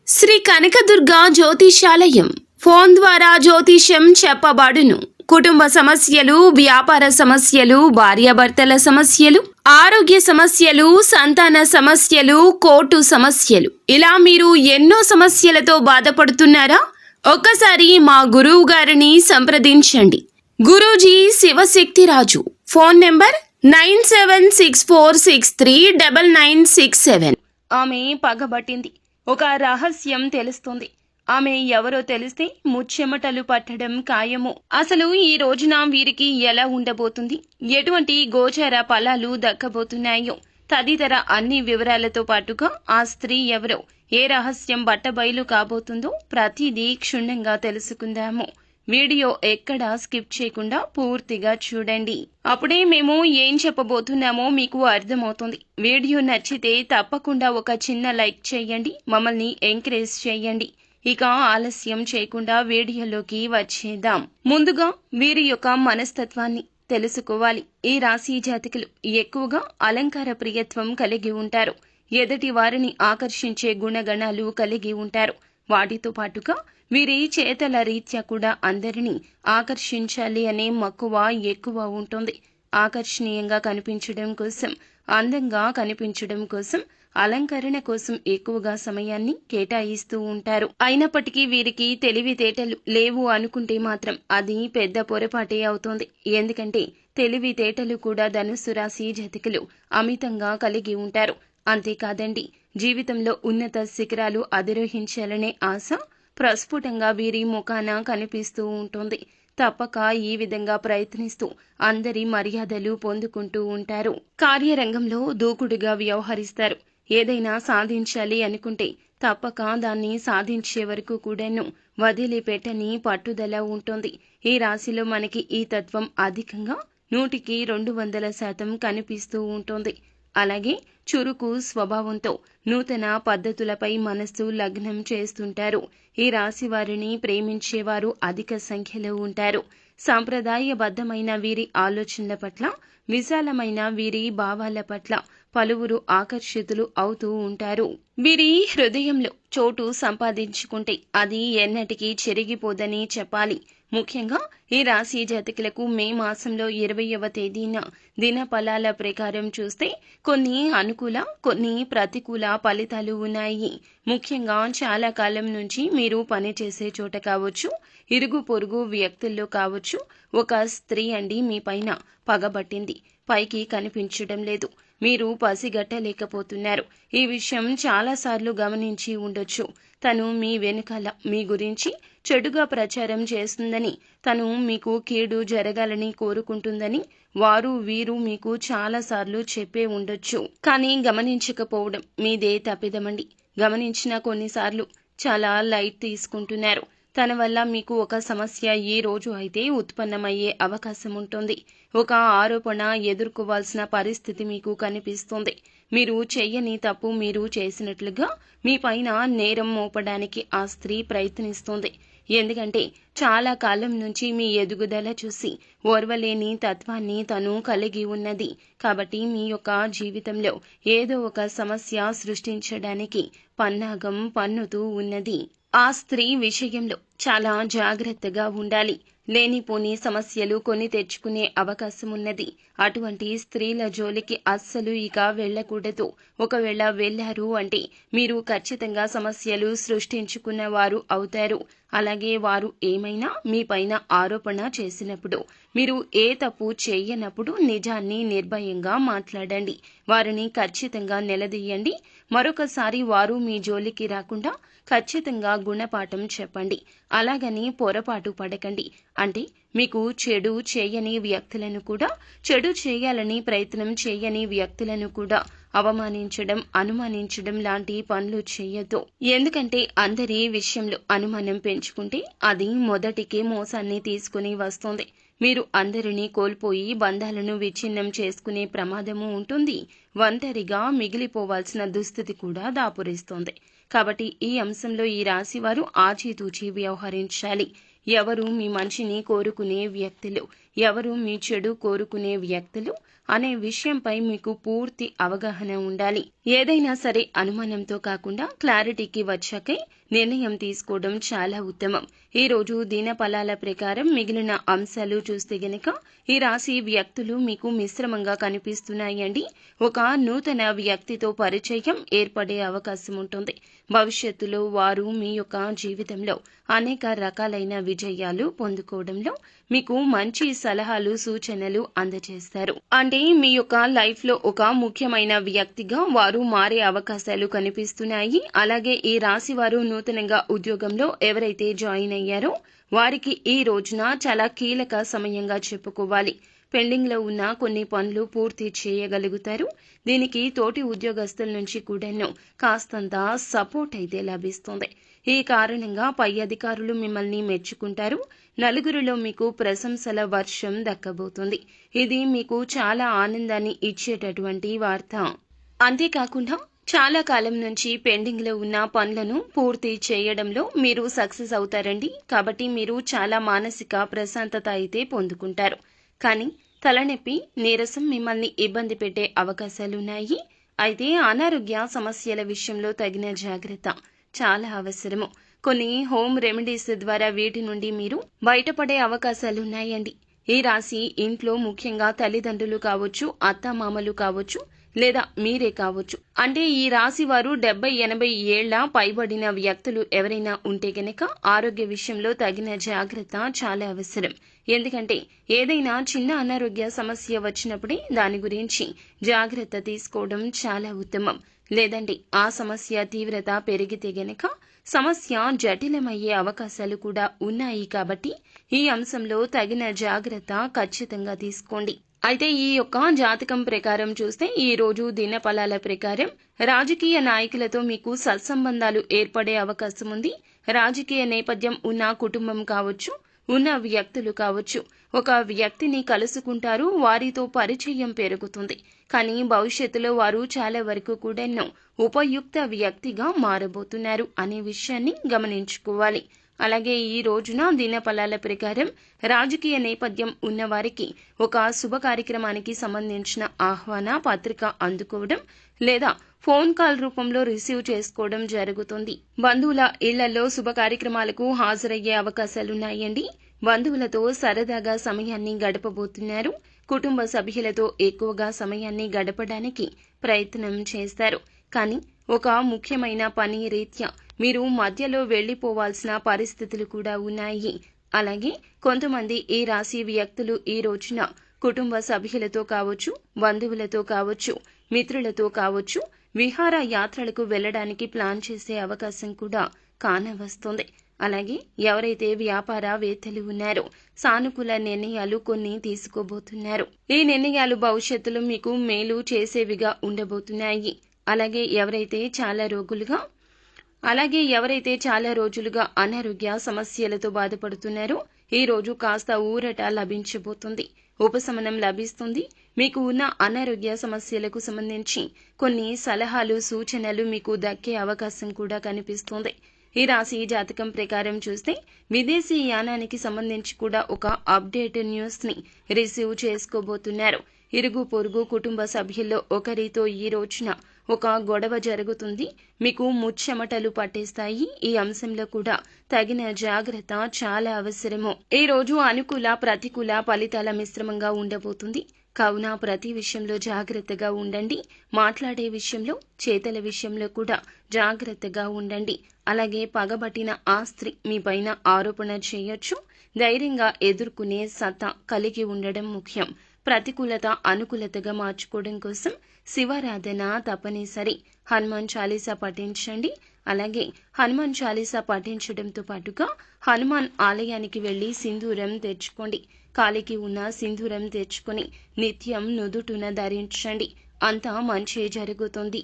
Shri Kanakadurga జ్యోతిషాలయం phone ద్వారా జ్యోతిష్యం చెప్పబడును. కుటుంబ సమస్యలు, వ్యాపార సమస్యలు, భార్యాభర్తల సమస్యలు, ఆరోగ్య సమస్యలు, సంతాన సమస్యలు, కోర్టు సమస్యలు, ఇలా మీరు ఎన్నో సమస్యలతో బాధపడుతున్నారా? ఒక్కసారి మా గురువు గారిని సంప్రదించండి. గురూజీ శివశక్తిరాజు. Phone number 9764639967. ఆమె పగబట్టింది. ఒక రహస్యం తెలుస్తుంది. ఆమె ఎవరో తెలిస్తే ముచ్చెమటలు పట్టడం ఖాయము. అసలు ఈ రోజున వీరికి ఎలా ఉండబోతుంది, ఎటువంటి గోచర ఫలాలు దక్కబోతున్నాయో తదితర అన్ని వివరాలతో పాటుగా ఆ స్త్రీ ఎవరో, ఏ రహస్యం బట్టబయలు కాబోతుందో ప్రతిదీ క్షుణ్ణంగా తెలుసుకుందాము. వీడియో ఎక్కడా స్కిప్ చేయకుండా పూర్తిగా చూడండి. అప్పుడే మేము ఏం చెప్పబోతున్నామో మీకు అర్థమవుతుంది. వీడియో నచ్చితే తప్పకుండా ఒక చిన్న లైక్ చేయండి, మమ్మల్ని ఎంకరేజ్ చేయండి. ఇక ఆలస్యం చేయకుండా వీడియోలోకి వచ్చేద్దాం. ముందుగా వీరి యొక్క మనస్తత్వాన్ని తెలుసుకోవాలి. ఈ రాశి జాతకులు ఎక్కువగా అలంకార ప్రియత్వం కలిగి ఉంటారు. ఎదుటి వారిని ఆకర్షించే గుణగణాలు కలిగి ఉంటారు. వాటితో పాటుగా వీరి చేతల రీత్యా కూడా అందరినీ ఆకర్షించాలి అనే మక్కువ ఎక్కువ ఉంటుంది. ఆకర్షణీయంగా కనిపించడం కోసం, అందంగా కనిపించడం కోసం, అలంకరణ కోసం ఎక్కువగా సమయాన్ని కేటాయిస్తూ ఉంటారు. అయినప్పటికీ వీరికి తెలివితేటలు లేవు అనుకుంటే మాత్రం అది పెద్ద పొరపాటే అవుతోంది. ఎందుకంటే తెలివితేటలు కూడా ధనుస్సు రాశి జాతకులు అమితంగా కలిగి ఉంటారు. అంతేకాదండి, జీవితంలో ఉన్నత శిఖరాలు అధిరోహించాలనే ఆశ ప్రస్ఫుటంగా వీరి ముఖాన కనిపిస్తూ ఉంటుంది. తప్పక ఈ విధంగా ప్రయత్నిస్తూ అందరి మర్యాదలు పొందుకుంటూ ఉంటారు. కార్యరంగంలో దూకుడుగా వ్యవహరిస్తారు. ఏదైనా సాధించాలి అనుకుంటే తప్పక దాన్ని సాధించే వరకు కూడాను వదిలిపెట్టని పట్టుదల ఉంటుంది. ఈ రాశిలో మనకి ఈ తత్వం అధికంగా 100కి 200% కనిపిస్తూ ఉంటుంది. అలాగే చురుకు స్వభావంతో నూతన పద్ధతులపై మనస్సు లగ్నం చేస్తుంటారు. ఈ రాశి వారిని ప్రేమించేవారు అధిక సంఖ్యలో ఉంటారు. సాంప్రదాయబద్ధమైన వీరి ఆలోచనల పట్ల, విశాలమైన వీరి భావాల పట్ల పలువురు ఆకర్షితులు అవుతూ ఉంటారు. వీరి హృదయంలో చోటు సంపాదించుకుంటే అది ఎన్నటికీ చెరిగిపోదని చెప్పాలి. ముఖ్యంగా ఈ రాశి జాతకులకు మే మాసంలో 20వ తేదీన దినఫలాల ప్రకారం చూస్తే కొన్ని అనుకూల, కొన్ని ప్రతికూల ఫలితాలు ఉన్నాయి. ముఖ్యంగా చాలా కాలం నుంచి మీరు పనిచేసే చోట కావచ్చు, ఇరుగు పొరుగు వ్యక్తుల్లో కావచ్చు, ఒక స్త్రీ మీ పైన పగబట్టింది. పైకి కనిపించడం లేదు. మీరు పసిగట్టలేకపోతున్నారు. ఈ విషయం చాలాసార్లు గమనించి ఉండొచ్చు. తను మీ వెనుకాల మీ గురించి చెడుగా ప్రచారం చేస్తుందని, తను మీకు కీడు జరగాలని కోరుకుంటుందని వీరు మీకు చాలాసార్లు చెప్పే ఉండొచ్చు. కానీ గమనించకపోవడం మీదే తప్పిదమండి. గమనించిన కొన్నిసార్లు చాలా లైట్ తీసుకుంటున్నారు. తన వల్ల మీకు ఒక సమస్య ఈ రోజు అయితే ఉత్పన్నమయ్యే అవకాశం ఉంటుంది. ఒక ఆరోపణ ఎదుర్కోవాల్సిన పరిస్థితి మీకు కనిపిస్తుంది. మీరు చెయ్యని తప్పు మీరు చేసినట్లుగా మీ పైన నేరం మోపడానికి ఆ స్త్రీ ప్రయత్నిస్తుంది. ఎందుకంటే చాలా కాలం నుంచి మీ ఎదుగుదల చూసి ఓర్వలేని తత్వాన్ని తను కలిగి ఉన్నది. కాబట్టి మీ యొక్క జీవితంలో ఏదో ఒక సమస్య సృష్టించడానికి పన్నాగం పన్నుతూ ఉన్నది. ఆ స్త్రీ విషయంలో చాలా జాగ్రత్తగా ఉండాలి. లేనిపోని సమస్యలు కొని తెచ్చుకునే అవకాశం ఉన్నది. అటువంటి స్త్రీల జోలికి అస్సలు ఇక వెళ్ళకూడదు. ఒకవేళ వెళ్లారు అంటే మీరు ఖచ్చితంగా సమస్యలు సృష్టించుకున్న వారు అవుతారు. అలాగే వారు ఏమైనా మీ పైన ఆరోపణ చేసినప్పుడు, మీరు ఏ తప్పు చేయనప్పుడు నిజాన్ని నిర్భయంగా మాట్లాడండి. వారిని ఖచ్చితంగా నిలదీయండి. మరొకసారి వారు మీ జోలికి రాకుండా ఖచ్చితంగా గుణపాఠం చెప్పండి. అలాగని పొరపాటు పడకండి. అంటే మీకు చెడు చేయని వ్యక్తులను కూడా, చెడు చేయాలని ప్రయత్నం చేయని వ్యక్తులను కూడా అవమానించడం, అనుమానించడం లాంటి పనులు చేయొద్దు. ఎందుకంటే అందరి విషయంలో అనుమానం పెంచుకుంటే అది మొదటికే మోసాన్ని తీసుకుని వస్తుంది. మీరు అందరినీ కోల్పోయి బంధాలను విచ్ఛిన్నం చేసుకునే ప్రమాదము ఉంటుంది. ఒంటరిగా మిగిలిపోవాల్సిన దుస్థితి కూడా దాపురిస్తోంది. కాబట్టి ఈ అంశంలో ఈ రాశివారు ఆచితూచి వ్యవహరించాలి. ఎవరు మీ మంచిని కోరుకునే వ్యక్తులు ఎవరు మీ చెడు కోరుకునే వ్యక్తులు అనే విషయంపై మీకు పూర్తి అవగాహన ఉండాలి. ఏదైనా సరే అనుమానంతో కాకుండా క్లారిటీకి వచ్చాకే నిర్ణయం తీసుకోవడం చాలా ఉత్తమం. ఈ రోజు దినఫలాల ప్రకారం మిగిలిన అంశాలు చూస్తే గనక ఈ రాశి వ్యక్తులు మీకు మిశ్రమంగా కనిపిస్తున్నాయండి. ఒక నూతన వ్యక్తితో పరిచయం ఏర్పడే అవకాశం ఉంటుంది. భవిష్యత్తులో వారు మీ యొక్క జీవితంలో అనేక రకాలైన విజయాలు పొందుకోవడంలో మీకు మంచి సలహాలు సూచనలు అందజేస్తారు. అంటే మీ యొక్క లైఫ్ లో ఒక ముఖ్యమైన వ్యక్తిగా వారు మారే అవకాశాలు కనిపిస్తున్నాయి. అలాగే ఈ రాశి వారు నూతనంగా ఉద్యోగంలో ఎవరైతే జాయిన్ అయ్యారో వారికి ఈ రోజున చాలా కీలక సమయంగా చెప్పుకోవాలి. పెండింగ్ లో ఉన్న కొన్ని పనులు పూర్తి చేయగలుగుతారు. దీనికి తోటి ఉద్యోగస్తుల నుంచి కూడాను కాస్తంత సపోర్ట్ అయితే లభిస్తుంది. ఈ కారణంగా పై అధికారులు మిమ్మల్ని మెచ్చుకుంటారు. నలుగురిలో మీకు ప్రశంసల వర్షం దక్కబోతుంది. ఇది మీకు చాలా ఆనందాన్ని ఇచ్చేటటువంటి వార్త. అంతేకాకుండా చాలా కాలం నుంచి పెండింగ్ లో ఉన్న పనులను పూర్తి చేయడంలో మీరు సక్సెస్ అవుతారండి. కాబట్టి మీరు చాలా మానసిక ప్రశాంతత అయితే పొందుకుంటారు. కానీ తలనొప్పి, నీరసం మిమ్మల్ని ఇబ్బంది పెట్టే అవకాశాలున్నాయి. అయితే అనారోగ్య సమస్యల విషయంలో తగిన జాగ్రత్త చాలా అవసరము. కొన్ని హోమ్ రెమెడీస్ ద్వారా వీటి నుండి మీరు బయటపడే అవకాశాలున్నాయండి. ఈ రాశి ఇంట్లో ముఖ్యంగా తల్లిదండ్రులు కావచ్చు, అత్తమామలు కావచ్చు, లేదా మీరే కావచ్చు. అంటే ఈ రాశి వారు 70-80 ఏళ్ల పైబడిన వ్యక్తులు ఎవరైనా ఉంటే గనక ఆరోగ్య విషయంలో తగిన జాగ్రత్త చాలా అవసరం. ఎందుకంటే ఏదైనా చిన్న అనారోగ్య సమస్య వచ్చినప్పుడే దాని గురించి జాగ్రత్త తీసుకోవడం చాలా ఉత్తమం. లేదంటే ఆ సమస్య తీవ్రత పెరిగితే గనక సమస్య జటిలమయ్యే అవకాశాలు కూడా ఉన్నాయి. కాబట్టి ఈ అంశంలో తగిన జాగ్రత్త ఖచ్చితంగా తీసుకోండి. అయితే ఈ యొక్క జాతకం ప్రకారం చూస్తే ఈ రోజు దినఫలాల ప్రకారం రాజకీయ నాయకులతో మీకు సత్సంబంధాలు ఏర్పడే అవకాశం ఉంది. రాజకీయ నేపథ్యం ఉన్న కుటుంబం కావచ్చు, ఉన్న వ్యక్తులు కావచ్చు, ఒక వ్యక్తిని కలుసుకుంటారు. వారితో పరిచయం పెరుగుతుంది. కానీ భవిష్యత్తులో వారు చాలా వరకు కూడా ఉపయుక్త వ్యక్తిగా మారబోతున్నారు అనే విషయాన్ని గమనించుకోవాలి. అలాగే ఈ రోజున దినఫలాల ప్రకారం రాజకీయ నేపథ్యం ఉన్నవారికి ఒక శుభ కార్యక్రమానికి సంబంధించిన ఆహ్వాన పత్రిక అందుకోవడం లేదా ఫోన్ కాల్ రూపంలో రిసీవ్ చేసుకోవడం జరుగుతుంది. బంధువుల ఇళ్లలో శుభ కార్యక్రమాలకు హాజరయ్యే అవకాశాలున్నాయండి. బంధువులతో సరదాగా సమయాన్ని గడపబోతున్నారు. కుటుంబ సభ్యులతో ఎక్కువగా సమయాన్ని గడపడానికి ప్రయత్నం చేస్తారు. కానీ ఒక ముఖ్యమైన పని రీత్యా మీరు మధ్యలో వెళ్లిపోవాల్సిన పరిస్థితులు కూడా ఉన్నాయి. అలాగే కొంతమంది ఈ రాశి వ్యక్తులు ఈ రోజున కుటుంబ సభ్యులతో కావచ్చు, బంధువులతో కావచ్చు, మిత్రులతో కావచ్చు విహార యాత్రలకు వెళ్లడానికి ప్లాన్ చేసే అవకాశం కూడా కానవస్తుంది. అలాగే ఎవరైతే వ్యాపారవేత్తలు ఉన్నారో సానుకూల నిర్ణయాలు కొన్ని తీసుకోబోతున్నారు. ఈ నిర్ణయాలు భవిష్యత్తులో మీకు మేలు చేసేవిగా ఉండబోతున్నాయి. అలాగే ఎవరైతే చాలా రోజులుగా అనారోగ్య సమస్యలతో బాధపడుతున్నారో ఈ రోజు కాస్త ఊరట లభించబోతుంది. ఉపశమనం లభిస్తుంది. మీకు ఉన్న అనారోగ్య సమస్యలకు సంబంధించి కొన్ని సలహాలు సూచనలు మీకు దక్కే అవకాశం కూడా కనిపిస్తుంది. ఈ రాశి జాతకం ప్రకారం చూస్తే విదేశీ యానానికి సంబంధించి కూడా ఒక అప్డేట్ న్యూస్ ని రిసీవ్ చేసుకోబోతున్నారు. ఇరుగు పొరుగు కుటుంబ సభ్యుల్లో ఒకరితో ఈ రోజున ఒక గొడవ జరుగుతుంది. మీకు ముచ్చెమటలు పట్టేస్తాయి. ఈ అంశంలో కూడా తగిన జాగ్రత్త చాలా అవసరము. ఈ రోజు అనుకూల ప్రతికూల ఫలితాల మిశ్రమంగా ఉండబోతుంది. కావున ప్రతి విషయంలో జాగ్రత్తగా ఉండండి. మాట్లాడే విషయంలో, చేతల విషయంలో కూడా జాగ్రత్తగా ఉండండి. అలాగే పగబట్టిన ఆ స్త్రీ మీ పైన ఆరోపణ చేయొచ్చు. ధైర్యంగా ఎదుర్కొనే సత్తా కలిగి ఉండడం ముఖ్యం. ప్రతికూలత అనుకూలతగా మార్చుకోవడం కోసం శివారాధన తప్పనిసరి. హనుమాన్ చాలీసా పఠించండి. అలాగే హనుమాన్ చాలీసా పఠించడంతో పాటుగా హనుమాన్ ఆలయానికి వెళ్లి సింధూరం తెచ్చుకోండి. కాలికి ఉన్న సింధూరం తెచ్చుకొని నిత్యం నుదుటున ధరించండి. అంతా మంచి జరుగుతుంది.